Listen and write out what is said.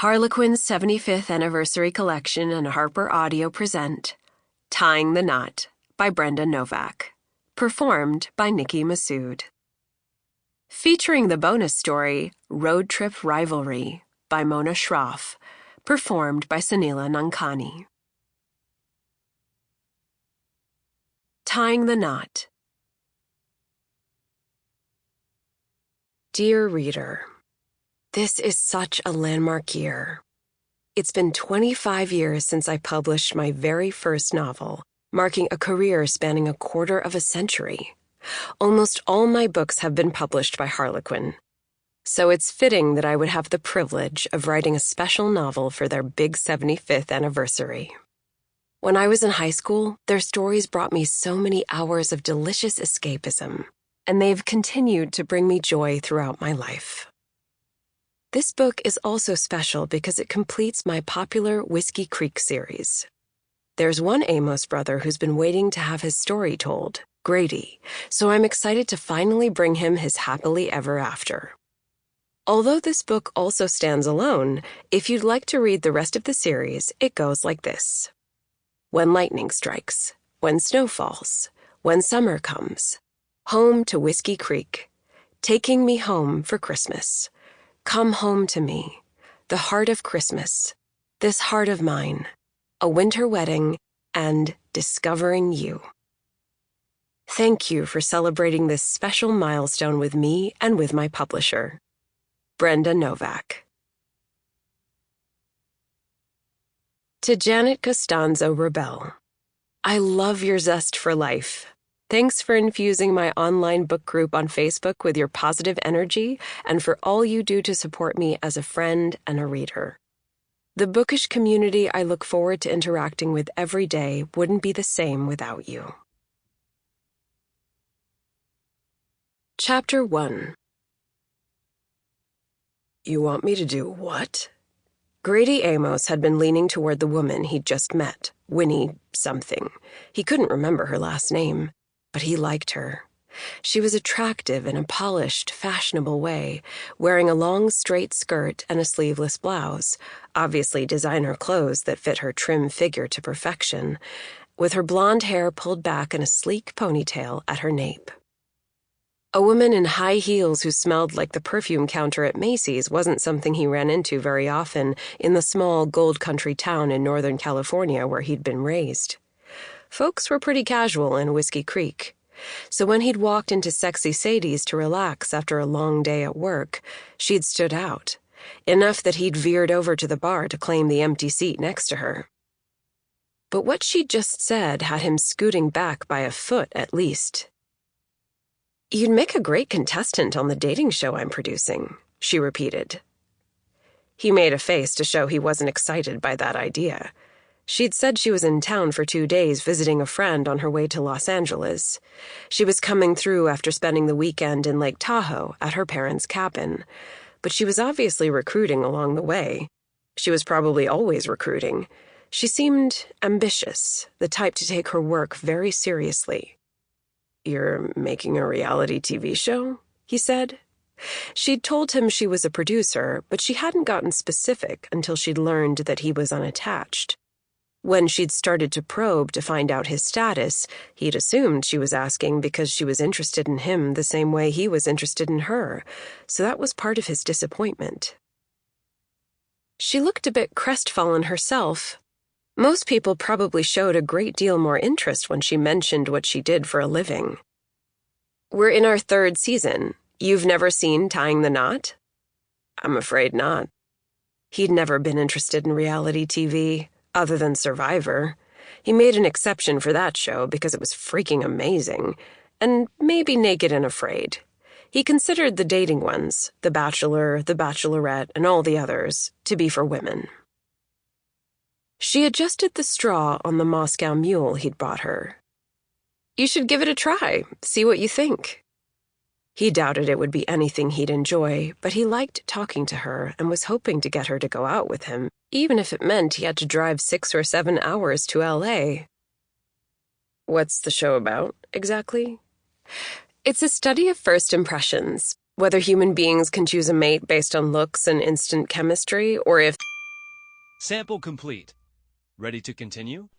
Harlequin's 75th Anniversary Collection and HarperAudio present Tying the Knot by Brenda Novak, performed by Nikki Massoud. Featuring the bonus story Trip Rivalry by Mona Shroff, performed by Soneela Nankani. Tying the Knot. Dear reader, this is such a landmark year. It's been 25 years since I published my very first novel, marking a career spanning a quarter of a century. Almost all my books have been published by Harlequin, so it's fitting that I would have the privilege of writing a special novel for their big 75th anniversary. When I was in high school, their stories brought me so many hours of delicious escapism, and they've continued to bring me joy throughout my life. This book is also special because it completes my popular Whiskey Creek series. There's one Amos brother who's been waiting to have his story told, Grady, so I'm excited to finally bring him his happily ever after. Although this book also stands alone, if you'd like to read the rest of the series, it goes like this. When lightning strikes, when snow falls, when summer comes, home to Whiskey Creek, taking me home for Christmas. Come home to me, the heart of Christmas, this heart of mine, a winter wedding, and discovering you. Thank you for celebrating this special milestone with me and with my publisher, Brenda Novak. To Janet Costanzo Rebel, I love your zest for life. Thanks for infusing my online book group on Facebook with your positive energy and for all you do to support me as a friend and a reader. The bookish community I look forward to interacting with every day wouldn't be the same without you. Chapter 1. You want me to do what? Grady Amos had been leaning toward the woman he'd just met, Winnie something. He couldn't remember her last name. But he liked her. She was attractive in a polished, fashionable way, wearing a long, straight skirt and a sleeveless blouse, obviously designer clothes that fit her trim figure to perfection, with her blonde hair pulled back in a sleek ponytail at her nape. A woman in high heels who smelled like the perfume counter at Macy's wasn't something he ran into very often in the small gold country town in Northern California where he'd been raised. Folks were pretty casual in Whiskey Creek, so when he'd walked into Sexy Sadie's to relax after a long day at work, she'd stood out, enough that he'd veered over to the bar to claim the empty seat next to her. But what she'd just said had him scooting back by a foot at least. You'd make a great contestant on the dating show I'm producing, she repeated. He made a face to show he wasn't excited by that idea. She'd said she was in town for 2 days visiting a friend on her way to Los Angeles. She was coming through after spending the weekend in Lake Tahoe at her parents' cabin. But she was obviously recruiting along the way. She was probably always recruiting. She seemed ambitious, the type to take her work very seriously. You're making a reality TV show? He said. She'd told him she was a producer, but she hadn't gotten specific until she'd learned that he was unattached. When she'd started to probe to find out his status, he'd assumed she was asking because she was interested in him the same way he was interested in her, so that was part of his disappointment. She looked a bit crestfallen herself. Most people probably showed a great deal more interest when she mentioned what she did for a living. We're in our 3rd season. You've never seen Tying the Knot? I'm afraid not. He'd never been interested in reality TV. Other than Survivor. He made an exception for that show because it was freaking amazing, and maybe Naked and Afraid. He considered the dating ones, The Bachelor, The Bachelorette, and all the others, to be for women. She adjusted the straw on the Moscow Mule he'd bought her. You should give it a try, see what you think. He doubted it would be anything he'd enjoy, but he liked talking to her and was hoping to get her to go out with him, even if it meant he had to drive 6 or 7 hours to L.A. What's the show about, exactly? It's a study of first impressions, whether human beings can choose a mate based on looks and instant chemistry, or if Sample complete. Ready to continue?